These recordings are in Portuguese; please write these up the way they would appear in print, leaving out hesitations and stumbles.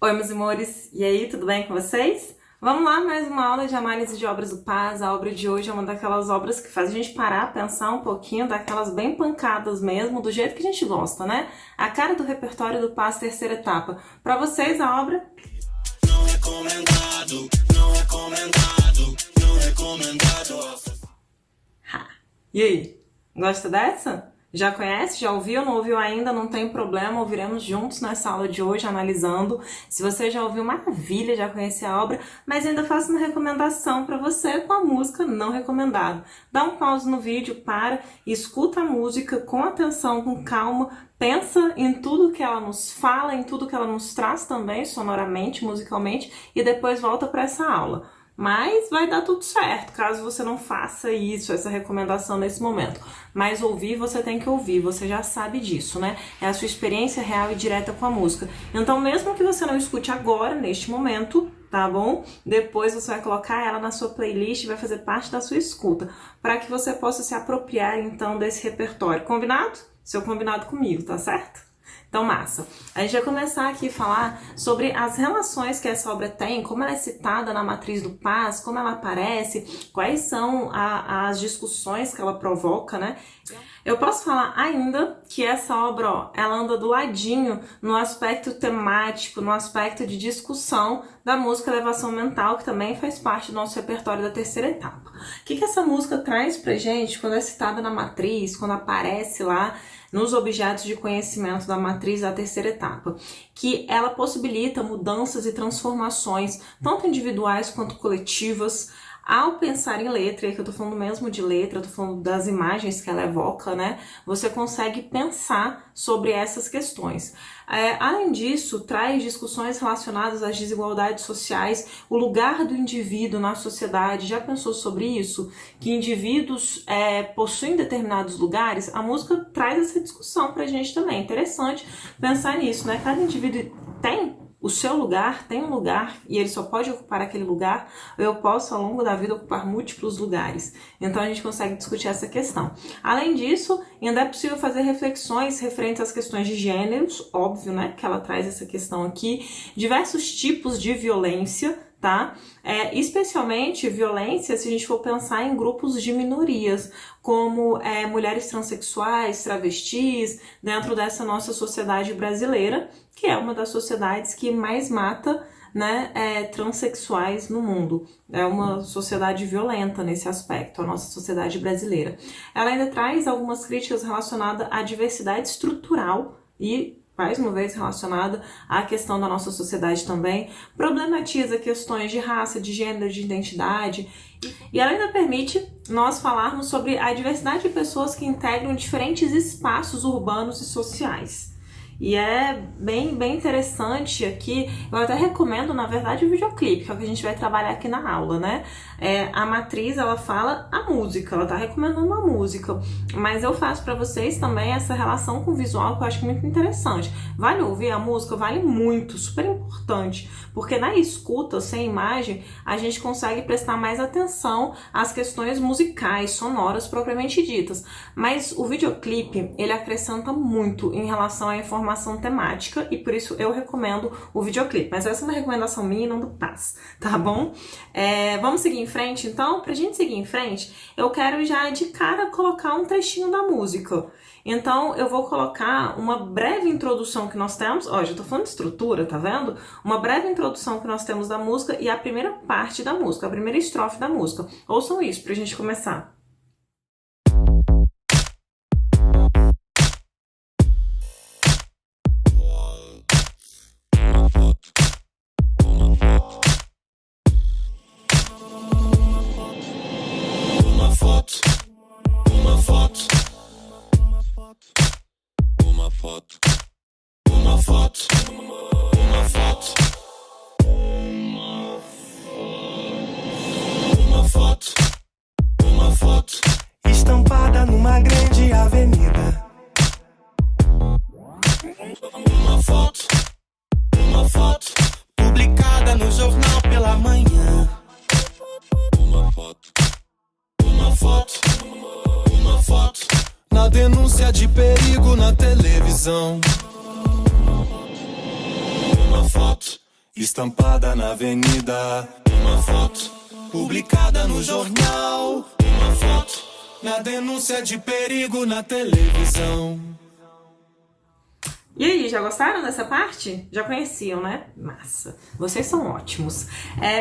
Oi, meus amores, e aí, tudo bem com vocês? Vamos lá, mais uma aula de análise de obras do Paz. A obra de hoje é uma daquelas obras que faz a gente parar, pensar um pouquinho, daquelas bem pancadas mesmo, do jeito que a gente gosta, né? A cara do repertório do Paz, terceira etapa. Para vocês, a obra... Não recomendado, não recomendado, não recomendado. Ha. E aí, gosta dessa? Já conhece? Já ouviu? Não ouviu ainda? Não tem problema, ouviremos juntos nessa aula de hoje, analisando. Se você já ouviu, maravilha, já conhece a obra, mas ainda faço uma recomendação para você com a música não recomendada. Dá um pause no vídeo, para e escuta a música com atenção, com calma, pensa em tudo que ela nos fala, em tudo que ela nos traz também, sonoramente, musicalmente, e depois volta para essa aula. Mas vai dar tudo certo, caso você não faça isso, essa recomendação nesse momento. Mas ouvir, você tem que ouvir, você já sabe disso, né? É a sua experiência real e direta com a música. Então, mesmo que você não escute agora, neste momento, tá bom? Depois você vai colocar ela na sua playlist e vai fazer parte da sua escuta, para que você possa se apropriar, então, desse repertório. Combinado? Seu combinado comigo, tá certo? Então, massa. A gente vai começar aqui a falar sobre as relações que essa obra tem, como ela é citada na matriz do Paz, como ela aparece, quais são as discussões que ela provoca, né? Eu posso falar ainda que essa obra, ó, ela anda do ladinho no aspecto temático, no aspecto de discussão da música Elevação Mental, que também faz parte do nosso repertório da terceira etapa. O que essa música traz pra gente quando é citada na matriz, quando aparece lá nos objetos de conhecimento da matriz da terceira etapa? Que ela possibilita mudanças e transformações, tanto individuais quanto coletivas, ao pensar em letra, e aqui eu tô falando mesmo de letra, eu tô falando das imagens que ela evoca, né? Você consegue pensar sobre essas questões. Além disso, traz discussões relacionadas às desigualdades sociais, o lugar do indivíduo na sociedade. Já pensou sobre isso? Que indivíduos possuem determinados lugares? A música traz essa discussão pra gente também. É interessante pensar nisso, né? Cada indivíduo tem o seu lugar, tem um lugar e ele só pode ocupar aquele lugar, ou eu posso ao longo da vida ocupar múltiplos lugares. Então a gente consegue discutir essa questão. Além disso, ainda é possível fazer reflexões referentes às questões de gêneros, óbvio, né, que ela traz essa questão aqui, diversos tipos de violência, tá? Especialmente violência se a gente for pensar em grupos de minorias, como mulheres transexuais, travestis, dentro dessa nossa sociedade brasileira, que é uma das sociedades que mais mata, né, transexuais no mundo. É uma sociedade violenta nesse aspecto, a nossa sociedade brasileira. Ela ainda traz algumas críticas relacionadas à diversidade estrutural e, mais uma vez, relacionada à questão da nossa sociedade também, problematiza questões de raça, de gênero, de identidade, e ela ainda permite nós falarmos sobre a diversidade de pessoas que integram diferentes espaços urbanos e sociais. E é bem interessante aqui, eu até recomendo, na verdade, o videoclipe, que é o que a gente vai trabalhar aqui na aula, né? A matriz, ela fala a música, ela tá recomendando a música, mas eu faço pra vocês também essa relação com o visual, que eu acho muito interessante. Vale ouvir a música? Vale muito, super importante, porque na escuta, sem imagem, a gente consegue prestar mais atenção às questões musicais, sonoras, propriamente ditas. Mas o videoclipe, ele acrescenta muito em relação à informação temática e por isso eu recomendo o videoclipe. Mas essa é uma recomendação minha e não do Paz, tá bom? Vamos seguir em frente, então? Pra gente seguir em frente, eu quero já de cara colocar um trechinho da música. Então, eu vou colocar uma breve introdução que nós temos. Ó, já tô falando de estrutura, tá vendo? Uma breve introdução que nós temos da música e a primeira parte da música, a primeira estrofe da música. Ouçam isso pra gente começar. Estampada numa grande avenida. Uma foto publicada no jornal pela manhã. Uma foto na denúncia de perigo na televisão. estampada na avenida. Uma foto publicada no jornal. Uma foto na denúncia de perigo na televisão. E aí, já gostaram dessa parte? Já conheciam, né? Massa! Vocês são ótimos.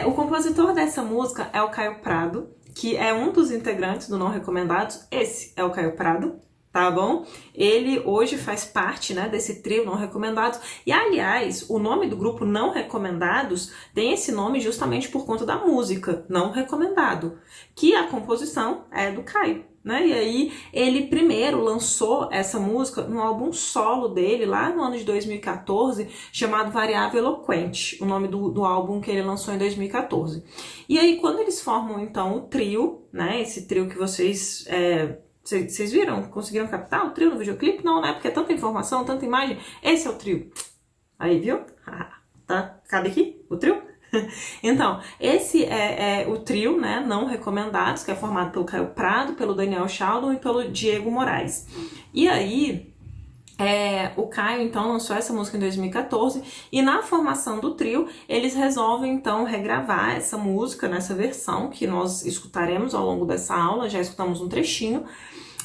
O compositor dessa música é o Caio Prado, que é um dos integrantes do Não Recomendados. Esse é o Caio Prado, tá bom? Ele hoje faz parte, né, desse trio Não Recomendados. E, aliás, o nome do grupo Não Recomendados tem esse nome justamente por conta da música Não Recomendado, que a composição é do Caio, né? E aí ele primeiro lançou essa música no álbum solo dele, lá no ano de 2014, chamado Variável Eloquente, o nome do álbum que ele lançou em 2014. E aí quando eles formam então o trio, né, esse trio que vocês viram? Conseguiram captar o trio no videoclipe? Não, né? Porque é tanta informação, tanta imagem. Esse é o trio. Aí, viu? Tá? Cabe aqui o trio? Então, esse é o trio, né, Não Recomendados, que é formado pelo Caio Prado, pelo Daniel Chaldon e pelo Diego Moraes. E aí, o Caio, então, lançou essa música em 2014 e na formação do trio, eles resolvem, então, regravar essa música nessa versão que nós escutaremos ao longo dessa aula, já escutamos um trechinho.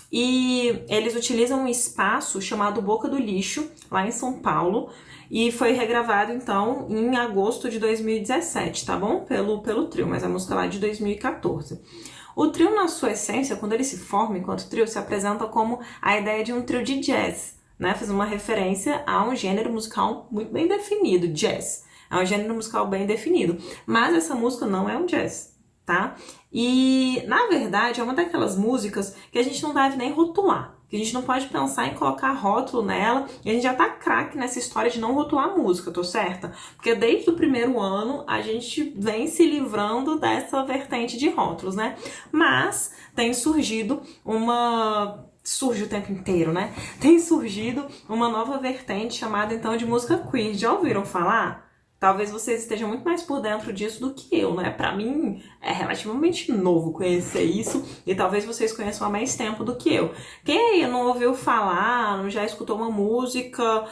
E eles utilizam um espaço chamado Boca do Lixo, lá em São Paulo, e foi regravado, então, em agosto de 2017, tá bom? Pelo trio, mas a música lá é de 2014. O trio, na sua essência, quando ele se forma enquanto trio, se apresenta como a ideia de um trio de jazz, né? Faz uma referência a um gênero musical muito bem definido, jazz. É um gênero musical bem definido, mas essa música não é um jazz, tá? E, na verdade, é uma daquelas músicas que a gente não deve nem rotular, que a gente não pode pensar em colocar rótulo nela, e a gente já tá craque nessa história de não rotular a música, tô certa? Porque desde o primeiro ano a gente vem se livrando dessa vertente de rótulos, né? Mas tem surgido surge o tempo inteiro, né? Tem surgido uma nova vertente chamada então de música queer. Já ouviram falar? Talvez vocês estejam muito mais por dentro disso do que eu, né? Pra mim é relativamente novo conhecer isso e talvez vocês conheçam há mais tempo do que eu. Quem aí não ouviu falar, não já escutou uma música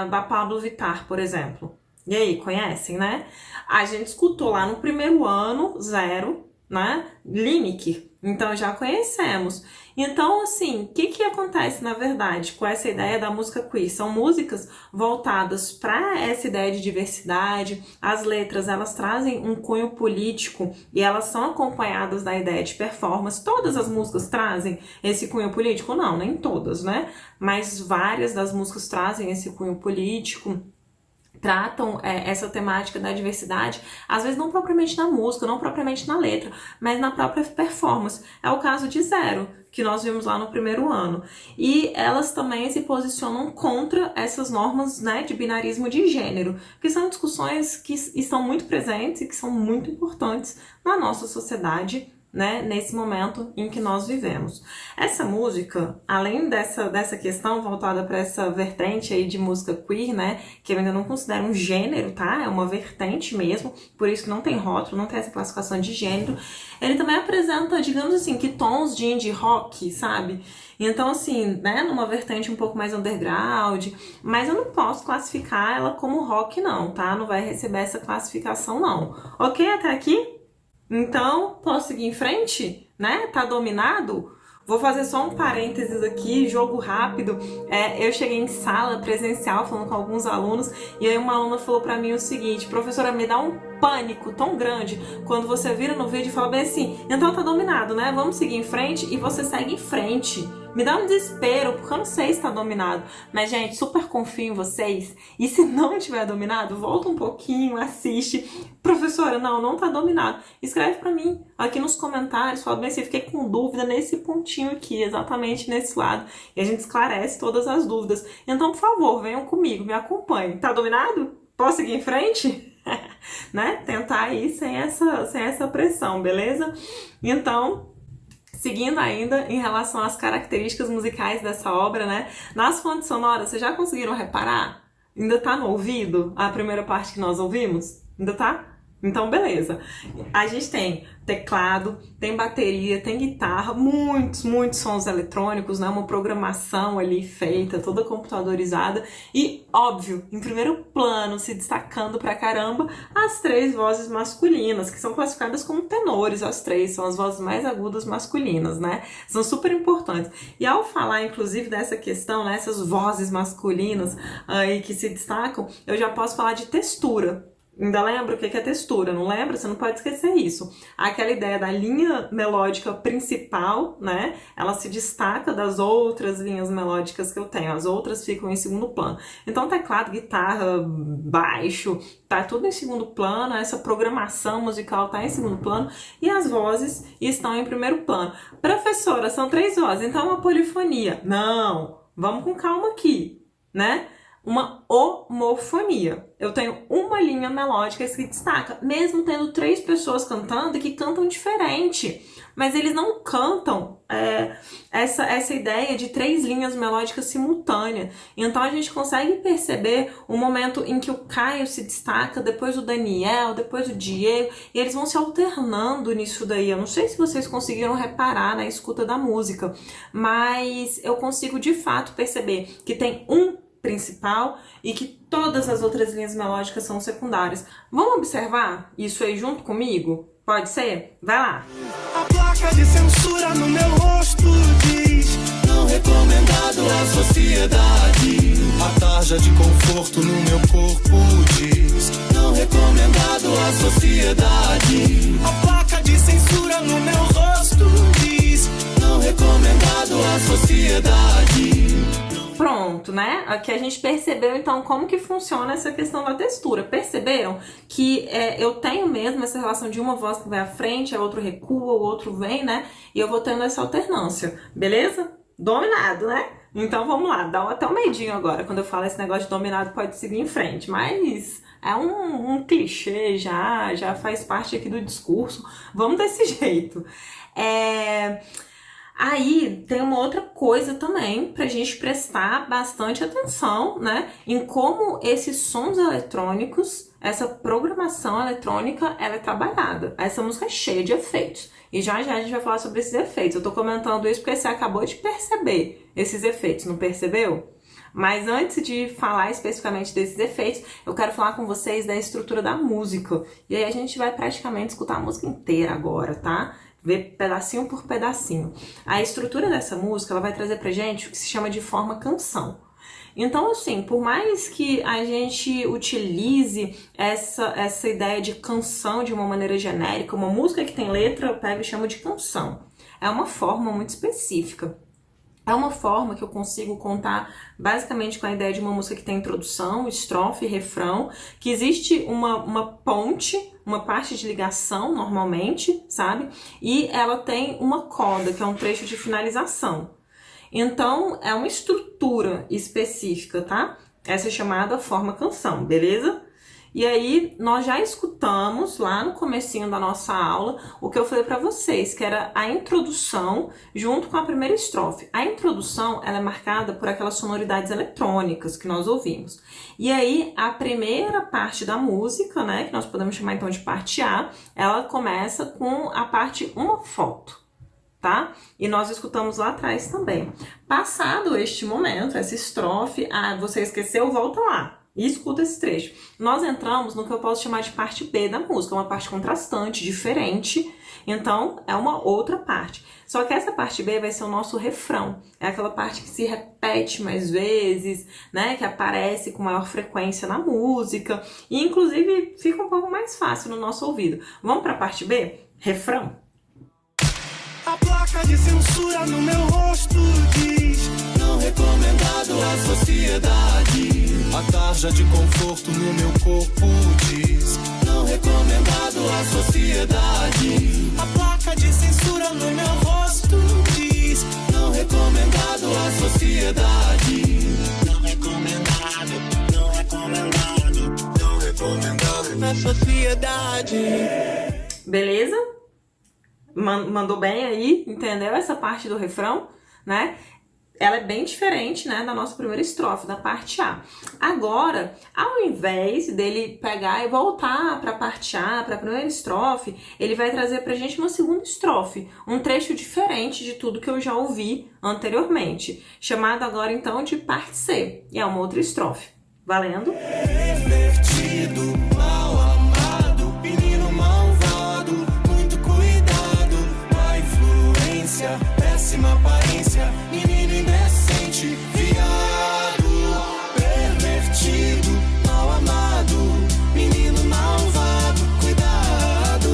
da Pablo Vittar, por exemplo? E aí, conhecem, né? A gente escutou lá no primeiro ano, 0, né? Lineker. Então já conhecemos. Então, assim, o que acontece na verdade com essa ideia da música queer? São músicas voltadas para essa ideia de diversidade. As letras, elas trazem um cunho político e elas são acompanhadas da ideia de performance. Todas as músicas trazem esse cunho político? Não, nem todas, né? Mas várias das músicas trazem esse cunho político. Tratam essa temática da diversidade, às vezes não propriamente na música, não propriamente na letra, mas na própria performance. É o caso de 0, que nós vimos lá no primeiro ano. E elas também se posicionam contra essas normas, né, de binarismo de gênero, que são discussões que estão muito presentes e que são muito importantes na nossa sociedade, né, nesse momento em que nós vivemos. Essa música, além dessa questão voltada para essa vertente aí de música queer, né, que eu ainda não considero um gênero, tá? É uma vertente mesmo, por isso que não tem rótulo, não tem essa classificação de gênero. Ele também apresenta, digamos assim, que tons de indie rock, sabe? Então, assim, né, numa vertente um pouco mais underground, mas eu não posso classificar ela como rock não, tá? Não vai receber essa classificação não. Ok até aqui? Então, posso seguir em frente, né? Tá dominado? Vou fazer só um parênteses aqui, jogo rápido. Eu cheguei em sala presencial falando com alguns alunos e aí uma aluna falou pra mim o seguinte: professora, me dá um pânico tão grande quando você vira no vídeo e fala bem assim, então tá dominado, né? Vamos seguir em frente, e você segue em frente. Me dá um desespero, porque eu não sei se tá dominado. Mas, gente, super confio em vocês. E se não tiver dominado, volta um pouquinho, assiste. Professora, não tá dominado. Escreve pra mim aqui nos comentários, fala bem assim, fiquei com dúvida nesse pontinho aqui, exatamente nesse lado. E a gente esclarece todas as dúvidas. Então, por favor, venham comigo, me acompanhem. Tá dominado? Posso seguir em frente? Né? Tentar ir sem essa pressão, beleza? Então, seguindo ainda em relação às características musicais dessa obra, né? Nas fontes sonoras, vocês já conseguiram reparar? Ainda tá no ouvido a primeira parte que nós ouvimos? Ainda tá? Então, beleza. A gente tem teclado, tem bateria, tem guitarra, muitos sons eletrônicos, né? Uma programação ali feita, toda computadorizada e, óbvio, em primeiro plano, se destacando pra caramba, as 3 vozes masculinas, que são classificadas como tenores, as 3, são as vozes mais agudas masculinas, né? São super importantes. E ao falar, inclusive, dessa questão, né, essas vozes masculinas aí que se destacam, eu já posso falar de textura. Ainda lembra o que é textura, não lembra? Você não pode esquecer isso. Aquela ideia da linha melódica principal, né? Ela se destaca das outras linhas melódicas que eu tenho. As outras ficam em segundo plano. Então, teclado, guitarra, baixo, tá tudo em segundo plano. Essa programação musical tá em segundo plano. E as vozes estão em primeiro plano. Professora, são 3 vozes, então é uma polifonia. Não, vamos com calma aqui, né? Uma homofonia. Eu tenho uma linha melódica que se destaca, mesmo tendo 3 pessoas cantando e que cantam diferente. Mas eles não cantam essa ideia de 3 linhas melódicas simultâneas. Então a gente consegue perceber o momento em que o Caio se destaca, depois o Daniel, depois o Diego, e eles vão se alternando nisso daí. Eu não sei se vocês conseguiram reparar na escuta da música, mas eu consigo de fato perceber que tem um principal e que todas as outras linhas melódicas são secundárias. Vamos observar isso aí junto comigo? Pode ser? Vai lá! A placa de censura no meu rosto diz: não recomendado à sociedade. A tarja de conforto no meu corpo diz: não recomendado à sociedade. A placa de censura no meu rosto diz: não recomendado à sociedade. Pronto, né? Aqui a gente percebeu então como que funciona essa questão da textura. Perceberam que eu tenho mesmo essa relação de uma voz que vai à frente, a outra recua, o outro vem, né? E eu vou tendo essa alternância, beleza? Dominado, né? Então vamos lá, dá até um medinho agora. Quando eu falo esse negócio de dominado, pode seguir em frente, mas é um clichê já faz parte aqui do discurso. Vamos desse jeito. Aí tem uma outra coisa também pra gente prestar bastante atenção, né? Em como esses sons eletrônicos, essa programação eletrônica, ela é trabalhada. Essa música é cheia de efeitos. E já a gente vai falar sobre esses efeitos. Eu tô comentando isso porque você acabou de perceber esses efeitos, não percebeu? Mas antes de falar especificamente desses efeitos, eu quero falar com vocês da estrutura da música. E aí a gente vai praticamente escutar a música inteira agora, tá? Ver pedacinho por pedacinho. A estrutura dessa música, ela vai trazer pra gente o que se chama de forma canção. Então, assim, por mais que a gente utilize essa ideia de canção de uma maneira genérica, uma música que tem letra, eu pego e chamo de canção. É uma forma muito específica. É uma forma que eu consigo contar basicamente com a ideia de uma música que tem introdução, estrofe, refrão, que existe uma ponte, uma parte de ligação normalmente, sabe? E ela tem uma coda, que é um trecho de finalização. Então, é uma estrutura específica, tá? Essa é chamada forma canção, beleza? E aí, nós já escutamos lá no comecinho da nossa aula o que eu falei pra vocês, que era a introdução junto com a primeira estrofe. A introdução, ela é marcada por aquelas sonoridades eletrônicas que nós ouvimos. E aí, a primeira parte da música, né, que nós podemos chamar então de parte A, ela começa com a parte Uma Foto, tá? E nós escutamos lá atrás também. Passado este momento, essa estrofe, você esqueceu, volta lá. E escuta esse trecho. Nós entramos no que eu posso chamar de parte B da música, uma parte contrastante, diferente. Então, é uma outra parte. Só que essa parte B vai ser o nosso refrão. É aquela parte que se repete mais vezes, né? Que aparece com maior frequência na música. E, inclusive, fica um pouco mais fácil no nosso ouvido. Vamos para a parte B? Refrão. A placa de censura no meu rosto diz: não recomendado à sociedade. A tarja de conforto no meu corpo diz: não recomendado à sociedade. A placa de censura no meu rosto diz: não recomendado à sociedade. Não recomendado, não recomendado, não recomendado na sociedade. Beleza? Mandou bem aí, entendeu essa parte do refrão, né? ela é bem diferente, né, da nossa primeira estrofe, da parte A. Agora, ao invés dele pegar e voltar para a parte A, para a primeira estrofe, ele vai trazer pra gente uma segunda estrofe, um trecho diferente de tudo que eu já ouvi anteriormente, chamado agora então de parte C, e é uma outra estrofe. Valendo? Pervertido, mal amado, menino malvado, muito cuidado, má influência, péssima aparência, menino indecente, viado. Pervertido, mal amado, menino malvado, cuidado,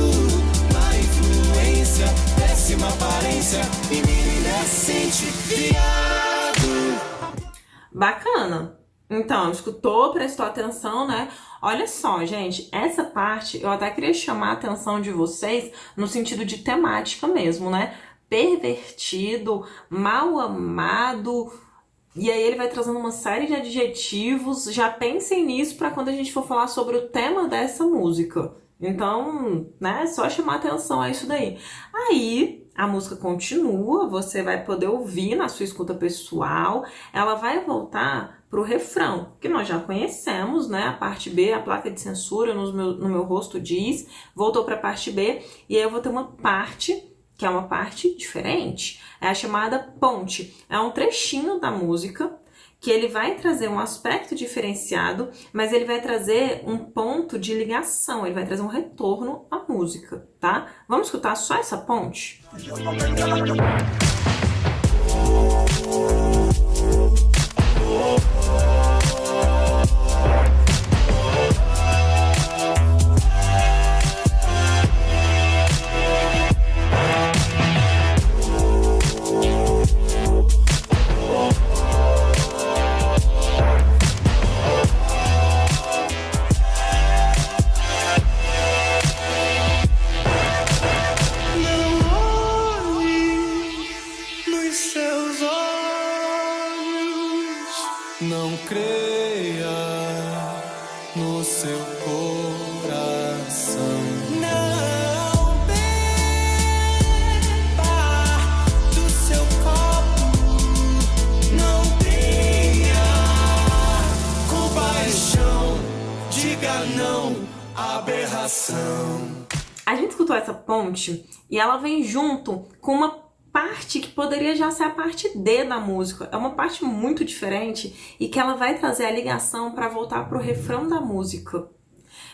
má influência, péssima aparência, menino indecente, viado. Bacana! Então, escutou, prestou atenção, né? Olha só, gente, essa parte eu até queria chamar a atenção de vocês no sentido de temática mesmo, né? Pervertido, mal amado, e aí ele vai trazendo uma série de adjetivos. Já pensem nisso para quando a gente for falar sobre o tema dessa música. Então, né, só chamar atenção a isso daí. Aí, a música continua, você vai poder ouvir na sua escuta pessoal, ela vai voltar pro refrão, que nós já conhecemos, né? A parte B, a placa de censura no meu rosto diz, voltou para a parte B, e aí eu vou ter uma parte, que é uma parte diferente, é a chamada ponte. É um trechinho da música, que ele vai trazer um aspecto diferenciado, mas ele vai trazer um ponto de ligação, ele vai trazer um retorno à música, tá? Vamos escutar só essa ponte? Não creia no seu coração. Não beba do seu copo. Não tenha compaixão. Diga não à aberração. A gente escutou essa ponte e ela vem junto com uma parte que poderia já ser a parte D da música. É uma parte muito diferente e que ela vai trazer a ligação para voltar para o refrão da música.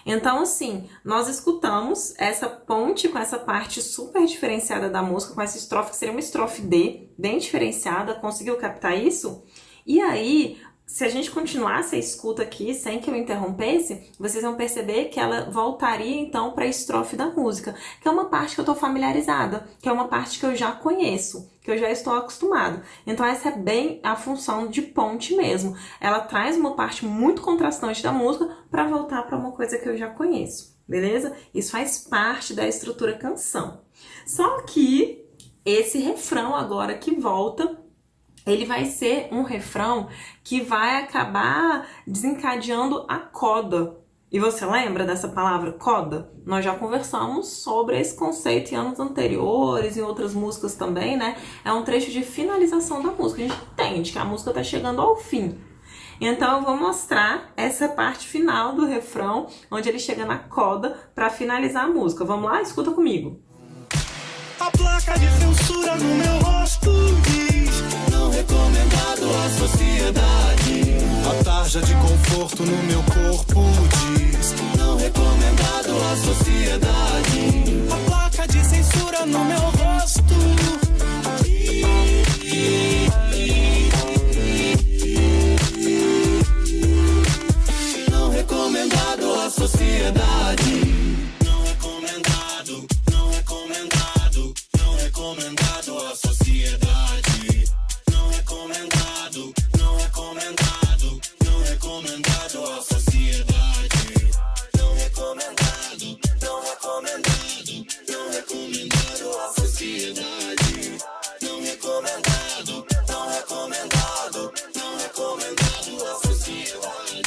Então, assim, nós escutamos essa ponte com essa parte super diferenciada da música, com essa estrofe que seria uma estrofe D, bem diferenciada. Conseguiu captar isso? E aí, se a gente continuasse a escuta aqui, sem que eu interrompesse, vocês vão perceber que ela voltaria então para a estrofe da música, que é uma parte que eu estou familiarizada, que é uma parte que eu já conheço, que eu já estou acostumado. Então essa é bem a função de ponte mesmo. Ela traz uma parte muito contrastante da música para voltar para uma coisa que eu já conheço, beleza? Isso faz parte da estrutura canção. Só que esse refrão agora que volta, ele vai ser um refrão que vai acabar desencadeando a coda. E você lembra dessa palavra coda? Nós já conversamos sobre esse conceito em anos anteriores, em outras músicas também, né? É um trecho de finalização da música. A gente entende que a música está chegando ao fim. Então eu vou mostrar essa parte final do refrão, onde ele chega na coda para finalizar a música. Vamos lá? Escuta comigo. A placa de censura no meu rosto diz: não recomendado à sociedade. A tarja de conforto no meu corpo diz: não recomendado à sociedade. A placa de censura no meu rosto não recomendado à sociedade. Não recomendado, não recomendado, não recomendado à sociedade. Não recomendado, não recomendado, não recomendado à sociedade. Não recomendado, não recomendado, não recomendado à sociedade. Não recomendado, não recomendado, não recomendado à sociedade.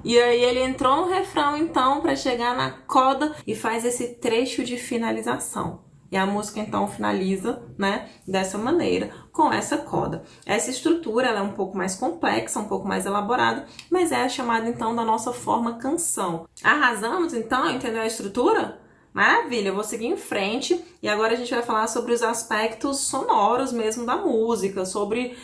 E aí ele entrou no refrão então para chegar na coda e faz esse trecho de finalização. E a música então finaliza, né, dessa maneira, com essa coda. Essa estrutura ela é um pouco mais complexa, um pouco mais elaborada, mas é a chamada então da nossa forma canção. Arrasamos então? Entendeu a estrutura? Maravilha, eu vou seguir em frente e agora a gente vai falar sobre os aspectos sonoros mesmo da música, sobre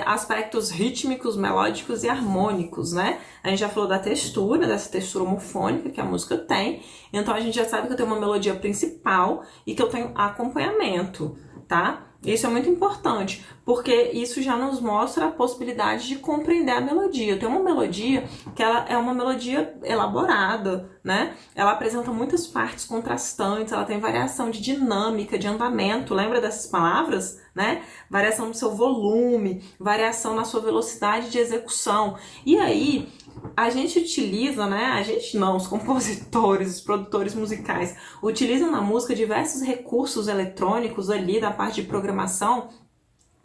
aspectos rítmicos, melódicos e harmônicos, né? A gente já falou da textura, dessa textura homofônica que a música tem, então a gente já sabe que eu tenho uma melodia principal e que eu tenho acompanhamento, tá? Isso é muito importante, porque isso já nos mostra a possibilidade de compreender a melodia. Tem uma melodia que ela é uma melodia elaborada, né? Ela apresenta muitas partes contrastantes, ela tem variação de dinâmica, de andamento, lembra dessas palavras? Né? Variação no seu volume, variação na sua velocidade de execução. E aí, a gente utiliza, né? A gente não, os compositores, os produtores musicais, utilizam na música diversos recursos eletrônicos ali da parte de programação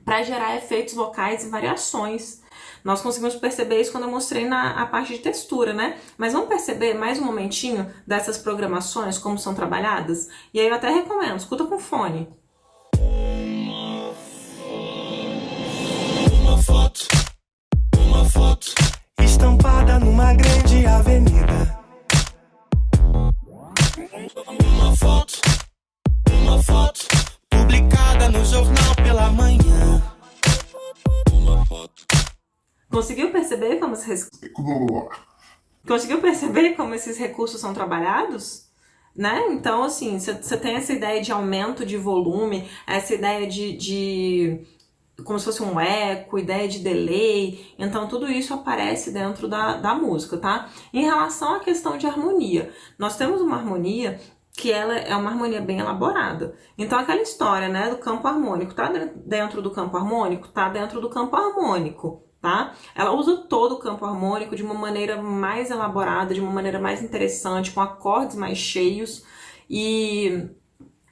para gerar efeitos vocais e variações. Nós conseguimos perceber isso quando eu mostrei a parte de textura, né? Mas vamos perceber mais um momentinho dessas programações, como são trabalhadas? E aí eu até recomendo, escuta com fone. Uma foto estampada numa grande avenida. Uma foto publicada no jornal pela manhã. Uma foto. Conseguiu perceber como esses recursos são trabalhados? Né? Então, assim, você tem essa ideia de aumento de volume, essa ideia de como se fosse um eco, ideia de delay, então tudo isso aparece dentro da música, tá? Em relação à questão de harmonia, nós temos uma harmonia que ela é uma harmonia bem elaborada. Então aquela história, né, do campo harmônico, tá dentro do campo harmônico? Tá dentro do campo harmônico, tá? Ela usa todo o campo harmônico de uma maneira mais elaborada, de uma maneira mais interessante, com acordes mais cheios e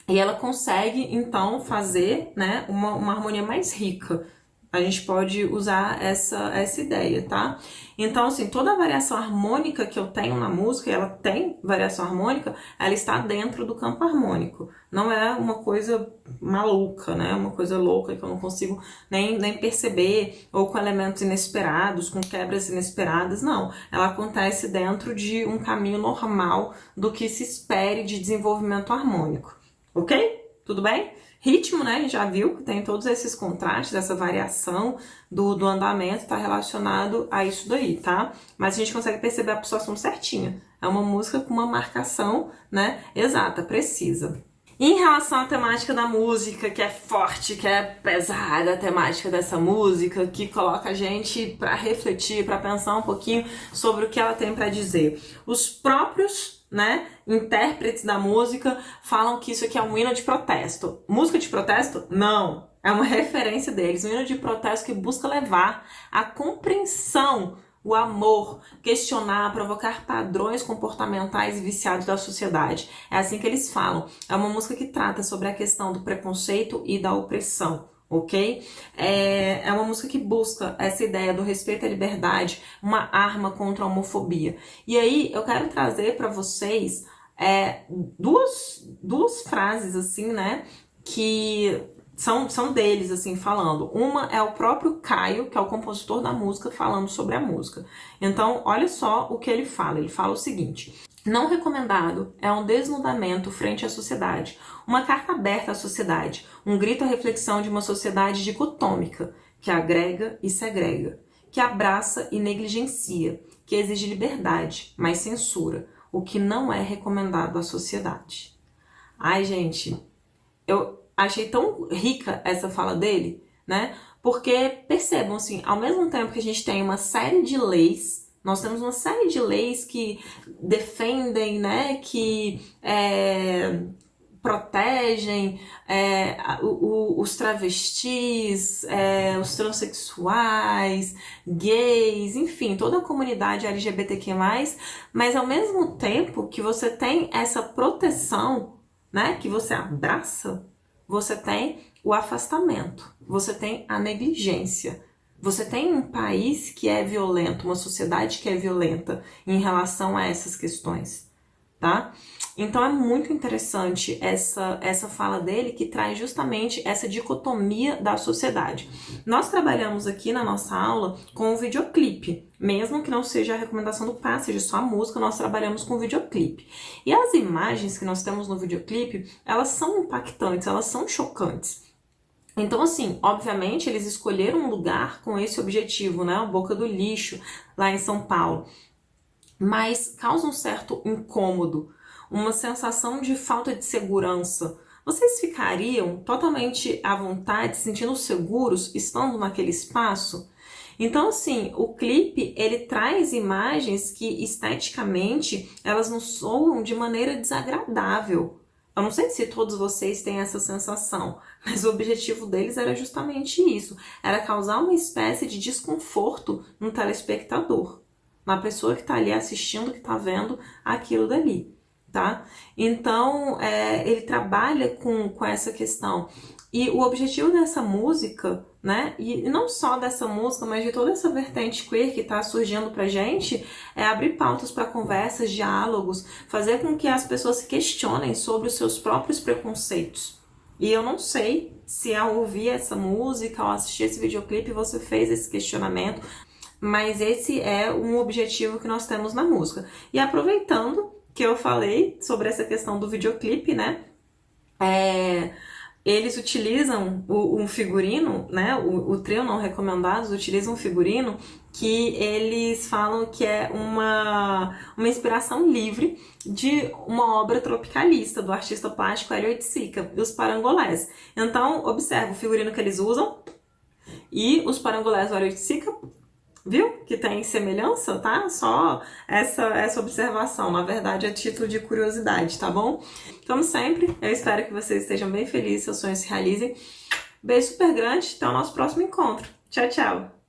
ela consegue, então, fazer, né, uma harmonia mais rica. A gente pode usar essa ideia, tá? Então, assim, toda a variação harmônica que eu tenho na música, ela tem variação harmônica, ela está dentro do campo harmônico. Não é uma coisa maluca, né? Uma coisa louca que eu não consigo nem perceber, ou com elementos inesperados, com quebras inesperadas, não. Ela acontece dentro de um caminho normal do que se espere de desenvolvimento harmônico. Ok? Tudo bem? Ritmo, né? A gente já viu que tem todos esses contrastes, essa variação do andamento está relacionado a isso daí, tá? Mas a gente consegue perceber a pulsação certinha. É uma música com uma marcação, né, exata, precisa. Em relação à temática da música, que é forte, que é pesada, a temática dessa música, que coloca a gente para refletir, para pensar um pouquinho sobre o que ela tem para dizer. Os próprios, né, intérpretes da música falam que isso aqui é um hino de protesto. Música de protesto? Não. É uma referência deles, um hino de protesto que busca levar a compreensão, o amor, questionar, provocar padrões comportamentais e viciados da sociedade. É assim que eles falam. É uma música que trata sobre a questão do preconceito e da opressão, ok? É uma música que busca essa ideia do respeito à liberdade, uma arma contra a homofobia. E aí eu quero trazer para vocês duas frases, assim, né, que são deles, assim, falando. Uma é o próprio Caio, que é o compositor da música, falando sobre a música. Então, olha só o que ele fala. Ele fala o seguinte: não recomendado é um desnudamento frente à sociedade, uma carta aberta à sociedade, um grito à reflexão de uma sociedade dicotômica, que agrega e segrega, que abraça e negligencia, que exige liberdade, mas censura, o que não é recomendado à sociedade. Ai, gente, eu achei tão rica essa fala dele, né? Porque, percebam, assim, ao mesmo tempo que a gente tem uma série de leis, nós temos uma série de leis que defendem, né, que protegem os travestis, os transexuais, gays, enfim, toda a comunidade LGBTQ+, mas ao mesmo tempo que você tem essa proteção, né, que você abraça, você tem o afastamento, você tem a negligência. Você tem um país que é violento, uma sociedade que é violenta em relação a essas questões. tá? Então é muito interessante essa fala dele, que traz justamente essa dicotomia da sociedade. Nós trabalhamos aqui na nossa aula com o videoclipe, mesmo que não seja a recomendação do passe, seja só a música, nós trabalhamos com o videoclipe. E as imagens que nós temos no videoclipe, elas são impactantes, elas são chocantes. Então, assim, obviamente eles escolheram um lugar com esse objetivo, né? A Boca do Lixo, lá em São Paulo. Mas causa um certo incômodo, uma sensação de falta de segurança. Vocês ficariam totalmente à vontade, se sentindo seguros, estando naquele espaço? Então, assim, o clipe, ele traz imagens que, esteticamente, elas nos soam de maneira desagradável. Eu não sei se todos vocês têm essa sensação, mas o objetivo deles era justamente isso. Era causar uma espécie de desconforto no telespectador, na pessoa que está ali assistindo, que está vendo aquilo dali. Tá? Então, ele trabalha com essa questão. E o objetivo dessa música, né, e não só dessa música, mas de toda essa vertente queer que está surgindo pra gente, é abrir pautas para conversas, diálogos, fazer com que as pessoas se questionem sobre os seus próprios preconceitos. E eu não sei se ao ouvir essa música, ao assistir esse videoclipe, você fez esse questionamento, mas esse é um objetivo que nós temos na música. E aproveitando que eu falei sobre essa questão do videoclipe, né? Eles utilizam um figurino, né? O trio Não Recomendados utiliza um figurino que eles falam que é uma inspiração livre de uma obra tropicalista do artista plástico Hélio Oiticica, Os Parangolés. Então, observa o figurino que eles usam e os parangolés do Hélio Oiticica. Viu? Que tem semelhança, tá? Só essa observação, na verdade, é título de curiosidade, tá bom? Como sempre, eu espero que vocês estejam bem felizes, seus sonhos se realizem. Beijo super grande, até o nosso próximo encontro. Tchau, tchau!